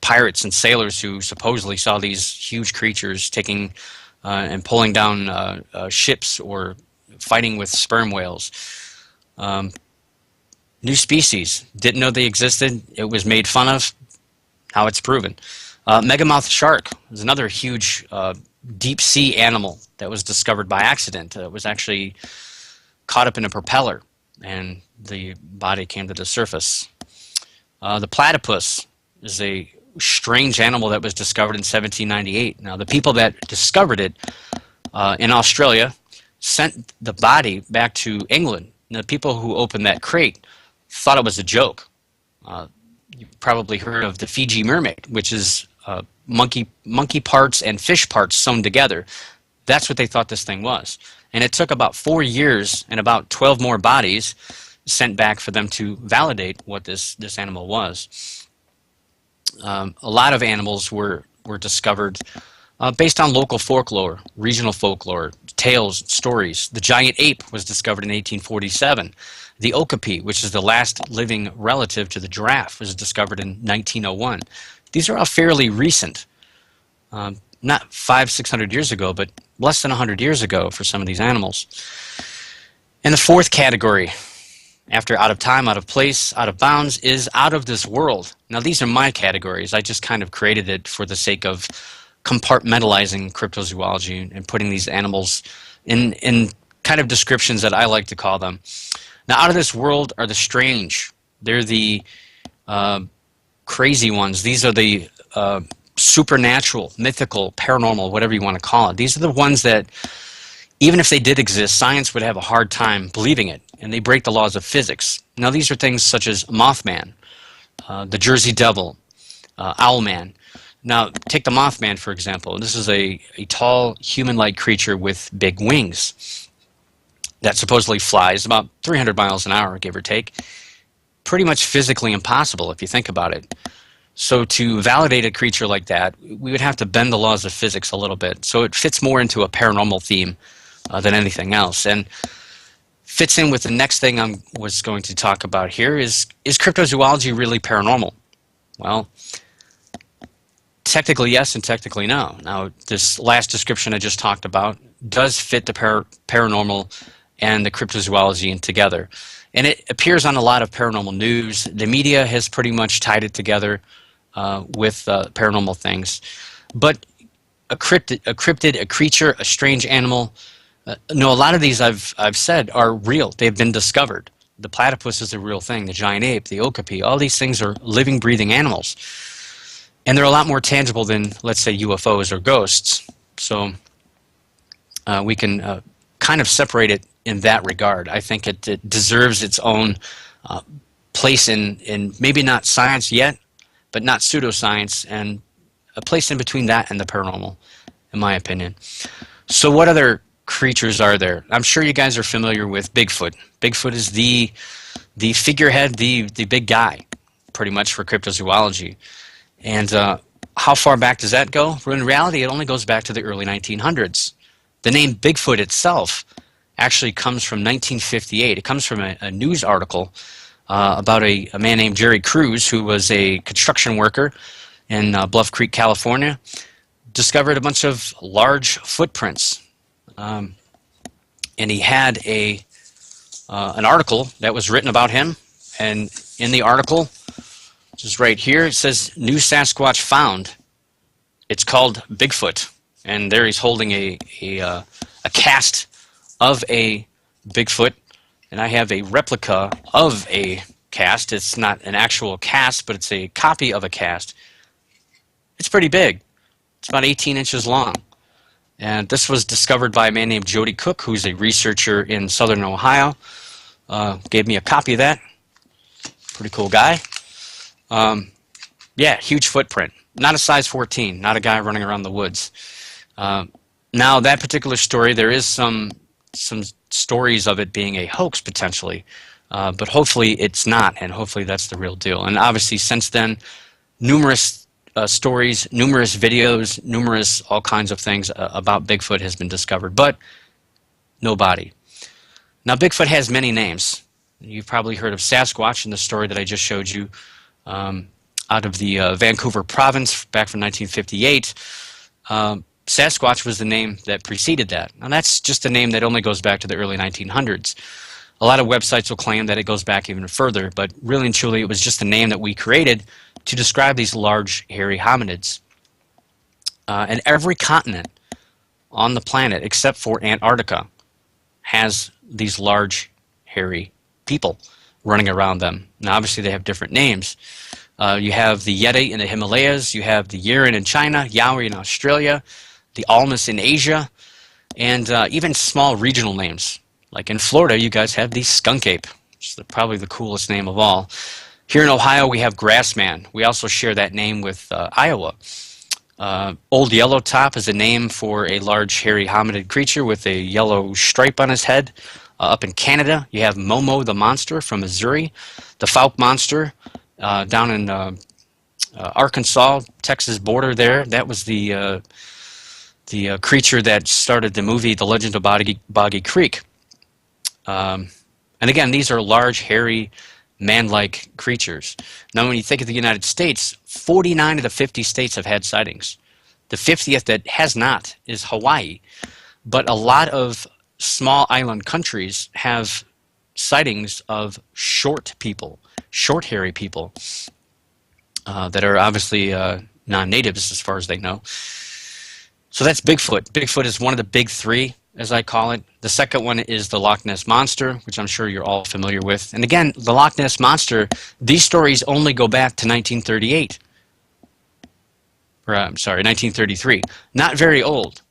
pirates and sailors who supposedly saw these huge creatures taking and pulling down ships or fighting with sperm whales. New species. Didn't know they existed. It was made fun of. Now it's proven. Megamouth shark is another huge deep sea animal that was discovered by accident. It was actually caught up in a propeller and the body came to the surface. The platypus is a strange animal that was discovered in 1798. Now the people that discovered it in Australia sent the body back to England. And the people who opened that crate thought it was a joke. You've probably heard of the Fiji mermaid, which is monkey parts and fish parts sewn together. That's what they thought this thing was. And it took about 4 years and about 12 more bodies sent back for them to validate what this animal was. A lot of animals were discovered based on local folklore, regional folklore, tales, stories. The giant ape was discovered in 1847. The okapi, which is the last living relative to the giraffe, was discovered in 1901. These are all fairly recent, not 500-600 years ago, but less than 100 years ago for some of these animals. And the fourth category, after out of time, out of place, out of bounds, is out of this world. Now these are my categories. I just kind of created it for the sake of compartmentalizing cryptozoology and putting these animals in kind of descriptions that I like to call them. Now, out of this world are the strange. They're the crazy ones. These are the supernatural, mythical, paranormal, whatever you want to call it. These are the ones that, even if they did exist, science would have a hard time believing it, and they break the laws of physics. Now, these are things such as Mothman, the Jersey Devil, Owlman. Now, take the Mothman, for example. This is a tall, human-like creature with big wings that supposedly flies about 300 miles an hour, give or take. Pretty much physically impossible if you think about it. So to validate a creature like that, we would have to bend the laws of physics a little bit. So it fits more into a paranormal theme than anything else. And fits in with the next thing I was going to talk about here is cryptozoology really paranormal? Well, technically yes and technically no. Now, this last description I just talked about does fit the paranormal and the cryptozoology in together. And it appears on a lot of paranormal news. The media has pretty much tied it together with paranormal things. But a cryptid, a creature, a strange animal, no, a lot of these I've said are real. They've been discovered. The platypus is a real thing, the giant ape, the okapi, all these things are living, breathing animals. And they're a lot more tangible than, let's say, UFOs or ghosts. So we can kind of separate it in that regard. I think it deserves its own place in maybe not science yet, but not pseudoscience, and a place in between that and the paranormal, in my opinion. So what other creatures are there? I'm sure you guys are familiar with Bigfoot. Bigfoot is the figurehead, the big guy, pretty much, for cryptozoology. And how far back does that go? Well, in reality, it only goes back to the early 1900s. The name Bigfoot itself actually comes from 1958. It comes from a news article about a man named Jerry Cruz, who was a construction worker in Bluff Creek, California, discovered a bunch of large footprints. And he had an article that was written about him, and in the article, which is right here, it says, "New Sasquatch found." It's called Bigfoot, and there he's holding a cast of a Bigfoot, and I have a replica of a cast. It's not an actual cast, but it's a copy of a cast. It's pretty big. It's about 18 inches long. And this was discovered by a man named Jody Cook, who's a researcher in southern Ohio. Gave me a copy of that. Pretty cool guy. Yeah, huge footprint. Not a size 14, not a guy running around the woods. Now, that particular story, there is some stories of it being a hoax, potentially. But hopefully it's not, and hopefully that's the real deal. And obviously, since then, numerous stories, numerous videos, numerous all kinds of things about Bigfoot has been discovered, but no body. Now, Bigfoot has many names. You've probably heard of Sasquatch in the story that I just showed you out of the Vancouver province back from 1958. Sasquatch was the name that preceded that. Now, that's just a name that only goes back to the early 1900s. A lot of websites will claim that it goes back even further, but really and truly it was just a name that we created to describe these large, hairy hominids. And every continent on the planet, except for Antarctica, has these large, hairy people running around them. Now, obviously, they have different names. You have the Yeti in the Himalayas, you have the Yeren in China, Yowie in Australia, the Almas in Asia, and even small regional names. Like in Florida, you guys have the skunk ape, which is probably the coolest name of all. Here in Ohio, we have Grassman. We also share that name with Iowa. Old Yellow Top is a name for a large hairy hominid creature with a yellow stripe on his head. Up in Canada, you have Momo the monster from Missouri. The Fouke monster down in Arkansas, Texas border there. That was the creature that started the movie The Legend of Boggy Creek. And again, these are large, hairy, man-like creatures. Now, when you think of the United States, 49 of the 50 states have had sightings. The 50th that has not is Hawaii. But a lot of small island countries have sightings of short people, short, hairy people that are obviously non-natives as far as they know. So that's Bigfoot. Bigfoot is one of the big three, as I call it. The second one is the Loch Ness Monster, which I'm sure you're all familiar with. And again, the Loch Ness Monster, these stories only go back to 1938. Or, I'm sorry, 1933. Not very old,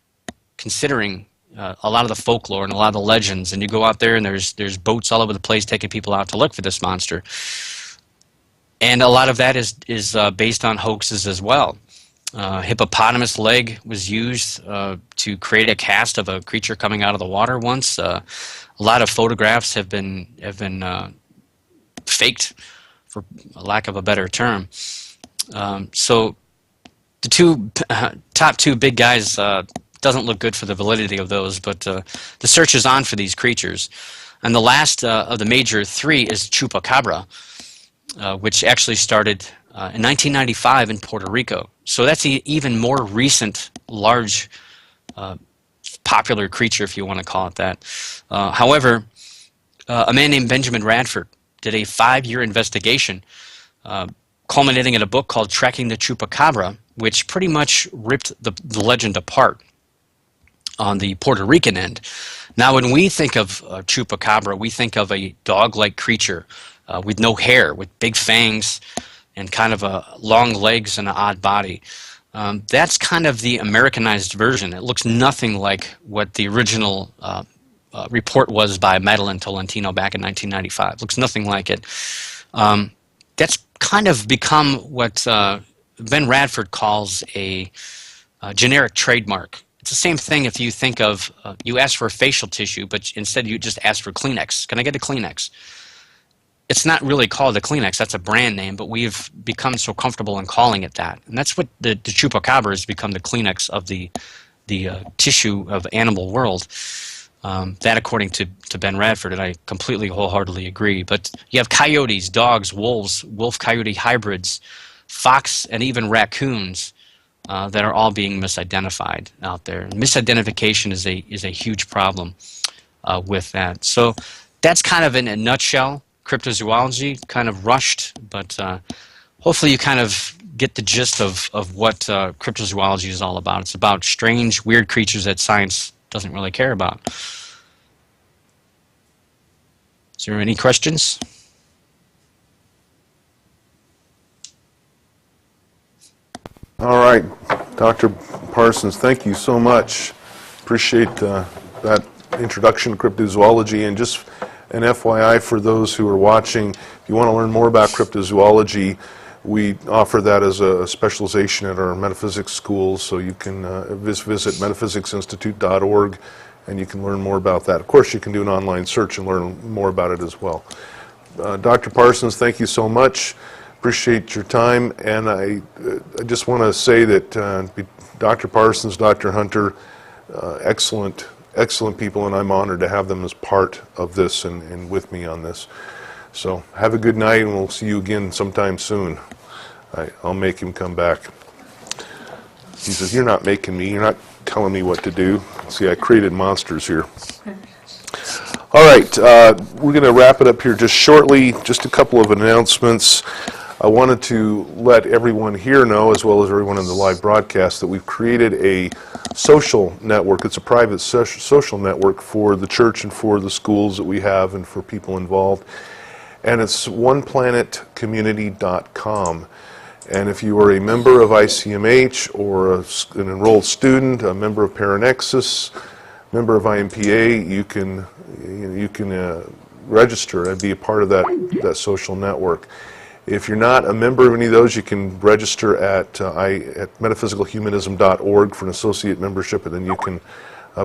considering a lot of the folklore and a lot of the legends. And you go out there and there's boats all over the place taking people out to look for this monster. And a lot of that is based on hoaxes as well. Hippopotamus leg was used to create a cast of a creature coming out of the water once. A lot of photographs have been faked, for lack of a better term. So the top two big guys doesn't look good for the validity of those, but the search is on for these creatures. And the last of the major three is Chupacabra, which actually started in 1995 in Puerto Rico. So that's an even more recent, large, popular creature, if you want to call it that. However, a man named Benjamin Radford did a 5-year investigation, culminating in a book called Tracking the Chupacabra, which pretty much ripped the legend apart on the Puerto Rican end. Now, when we think of Chupacabra, we think of a dog-like creature with no hair, with big fangs, and kind of long legs and an odd body. That's kind of the Americanized version. It looks nothing like what the original report was by Madeline Tolentino back in 1995. It looks nothing like it. That's kind of become what Ben Radford calls a generic trademark. It's the same thing if you think of, you ask for facial tissue, but instead you just ask for Kleenex. Can I get a Kleenex? It's not really called a Kleenex, that's a brand name, but we've become so comfortable in calling it that. And that's what the chupacabra has become, the Kleenex of the tissue of animal world. That according to Ben Radford, and I completely wholeheartedly agree. But you have coyotes, dogs, wolves, wolf-coyote hybrids, fox, and even raccoons that are all being misidentified out there. And misidentification is a huge problem with that. So that's kind of in a nutshell, cryptozoology, kind of rushed, but hopefully you kind of get the gist of what cryptozoology is all about. It's about strange, weird creatures that science doesn't really care about. Is there any questions? All right, Dr. Parsons, thank you so much. Appreciate that introduction to cryptozoology. And just an FYI for those who are watching, if you want to learn more about cryptozoology, we offer that as a specialization at our metaphysics schools, so you can visit metaphysicsinstitute.org and you can learn more about that. Of course, you can do an online search and learn more about it as well. Dr. Parsons, thank you so much. Appreciate your time, and I just want to say that Dr. Parsons, Dr. Hunter, excellent people, and I'm honored to have them as part of this and with me on this. So have a good night, and we'll see you again sometime soon. I'll make him come back. He says, "You're not making me. You're not telling me what to do." See, I created monsters here. All right, we're going to wrap it up here just shortly. Just a couple of announcements. I wanted to let everyone here know, as well as everyone in the live broadcast, that we've created a social network. It's a private social network for the church and for the schools that we have and for people involved. And it's oneplanetcommunity.com. And if you are a member of ICMH or an enrolled student, a member of Paranexus, member of IMPA, you can register and be a part of that social network. If you're not a member of any of those, you can register at metaphysicalhumanism.org for an associate membership, and then you can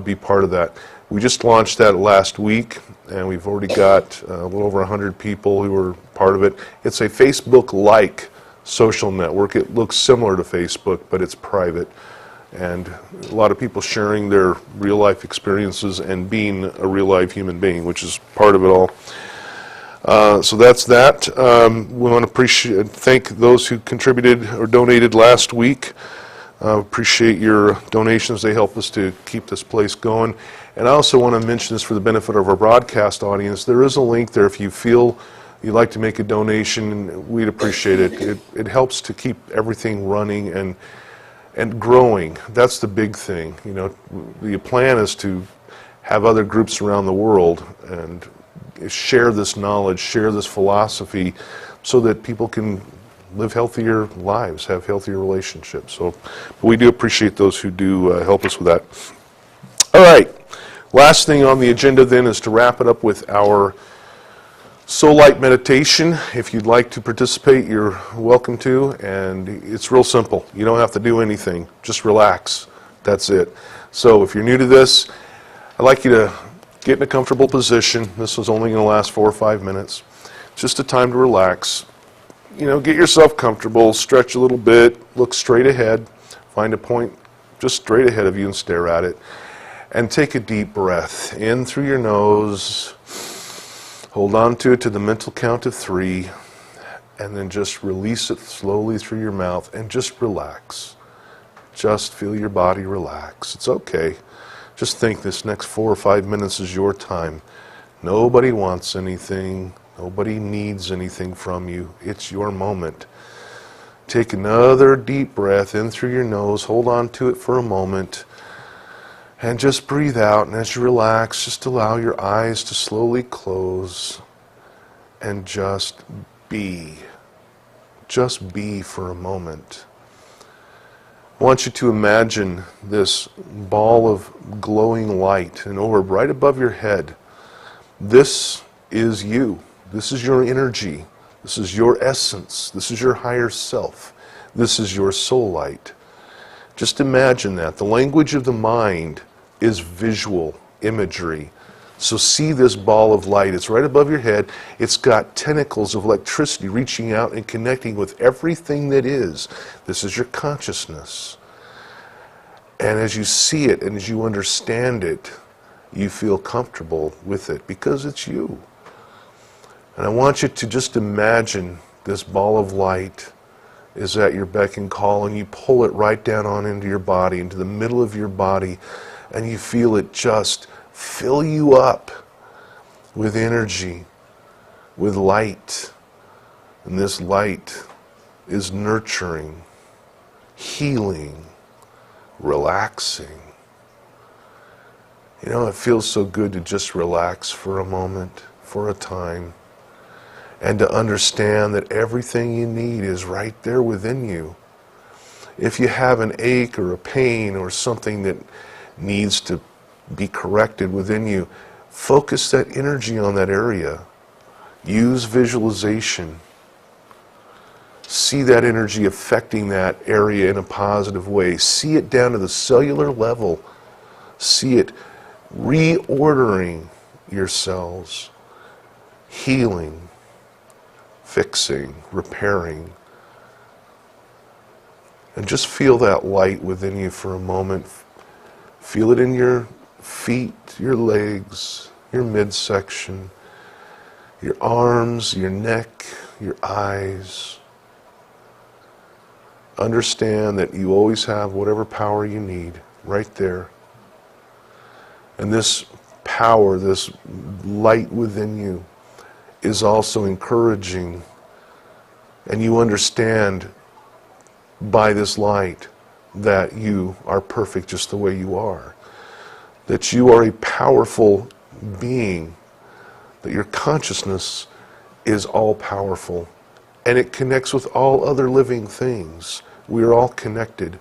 be part of that. We just launched that last week, and we've already got a little over 100 people who are part of it. It's a Facebook-like social network. It looks similar to Facebook, but it's private. And a lot of people sharing their real-life experiences and being a real-life human being, which is part of it all. So that's that. We want to thank those who contributed or donated last week. Appreciate your donations. They help us to keep this place going. And I also want to mention this for the benefit of our broadcast audience. There is a link there if you feel you'd like to make a donation. We'd appreciate it. It helps to keep everything running and growing. That's the big thing. You know, the plan is to have other groups around the world and share this knowledge, share this philosophy, so that people can live healthier lives, have healthier relationships. So we do appreciate those who do help us with that. All right. Last thing on the agenda then is to wrap it up with our Soul Light meditation. If you'd like to participate, you're welcome to, and it's real simple. You don't have to do anything. Just relax. That's it. So if you're new to this, I'd like you to get in a comfortable position. This is only going to last 4 or 5 minutes. Just a time to relax. You know, get yourself comfortable, stretch a little bit, look straight ahead, find a point just straight ahead of you and stare at it. And take a deep breath in through your nose. Hold on to it to the mental count of 3, and then just release it slowly through your mouth and just relax. Just feel your body relax. It's okay. Just think this next 4 or 5 minutes is your time. Nobody wants anything. Nobody needs anything from you. It's your moment. Take another deep breath in through your nose. Hold on to it for a moment. And just breathe out, and as you relax, just allow your eyes to slowly close and just be. Just be for a moment. I want you to imagine this ball of glowing light, and over right above your head, this is you. This is your energy. This is your essence. This is your higher self. This is your soul light. Just imagine that. The language of the mind is visual imagery. So see this ball of light. It's right above your head. It's got tentacles of electricity reaching out and connecting with everything that is. This is your consciousness. And as you see it and as you understand it, you feel comfortable with it because it's you. And I want you to just imagine this ball of light is at your beck and call, and you pull it right down on into your body, into the middle of your body, and you feel it just fill you up with energy, with light. And this light is nurturing, healing, relaxing. You know, it feels so good to just relax for a moment, for a time, and to understand that everything you need is right there within you. If you have an ache or a pain or something that needs to be corrected within you, focus that energy on that area. Use visualization. See that energy affecting that area in a positive way. See it down to the cellular level. See it reordering your cells, healing, fixing, repairing. And just feel that light within you for a moment. Feel it in your feet, your legs, your midsection, your arms, your neck, your eyes. Understand that you always have whatever power you need right there. And this power, this light within you, is also encouraging. And you understand by this light that you are perfect just the way you are. That you are a powerful being. That your consciousness is all powerful. And it connects with all other living things. We are all connected.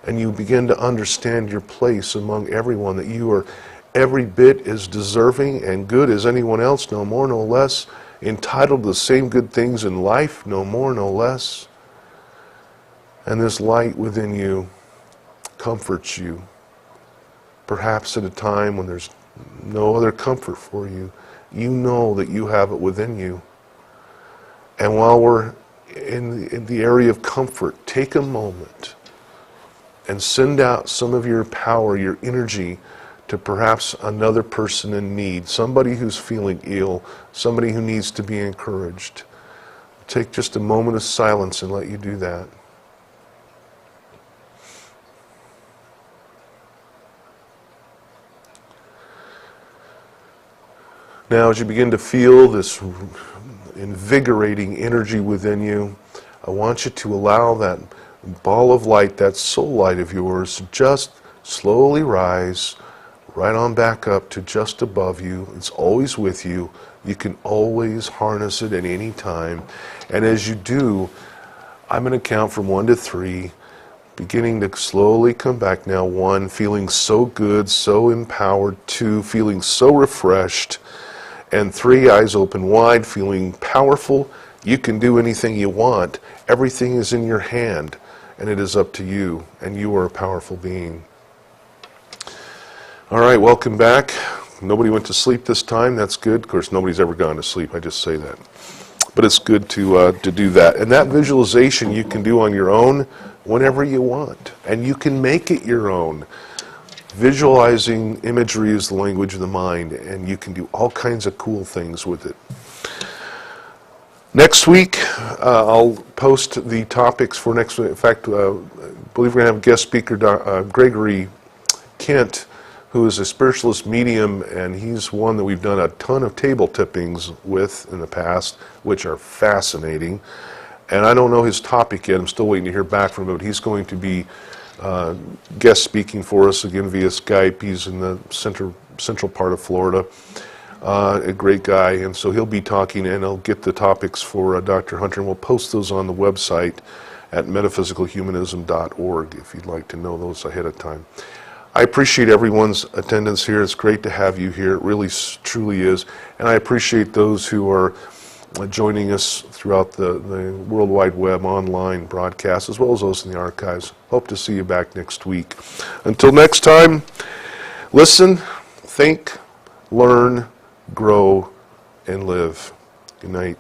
And you begin to understand your place among everyone, that you are every bit as deserving and good as anyone else, no more, no less, entitled to the same good things in life, no more, no less. And this light within you comforts you, perhaps at a time when there's no other comfort for you. You know that you have it within you. And while we're in the area of comfort, take a moment and send out some of your power, your energy, to perhaps another person in need, somebody who's feeling ill, somebody who needs to be encouraged. Take just a moment of silence and let you do that. Now, as you begin to feel this invigorating energy within you, I want you to allow that ball of light, that soul light of yours, just slowly rise right on back up to just above you. It's always with you. You can always harness it at any time. And as you do, I'm going to count from 1 to 3, beginning to slowly come back now. 1, feeling so good, so empowered. 2, feeling so refreshed. And 3, eyes open wide, feeling powerful. You can do anything you want. Everything is in your hand, and it is up to you, and you are a powerful being. All right, welcome back. Nobody went to sleep this time. That's good. Of course, nobody's ever gone to sleep. I just say that. But it's good to do that. And that visualization you can do on your own whenever you want. And you can make it your own. Visualizing imagery is the language of the mind, and you can do all kinds of cool things with it. Next week, I'll post the topics for next week. In fact, I believe we're going to have guest speaker Gregory Kent, who is a spiritualist medium, and he's one that we've done a ton of table tippings with in the past, which are fascinating. And I don't know his topic yet. I'm still waiting to hear back from him, but he's going to be guest speaking for us again via Skype. He's in the central part of Florida. A great guy, and so he'll be talking, and I'll get the topics for Dr. Hunter, and we'll post those on the website at metaphysicalhumanism.org if you'd like to know those ahead of time. I appreciate everyone's attendance here. It's great to have you here. It really, truly is. And I appreciate those who are joining us throughout the World Wide Web online broadcast, as well as those in the archives. Hope to see you back next week. Until next time, listen, think, learn, grow, and live. Good night.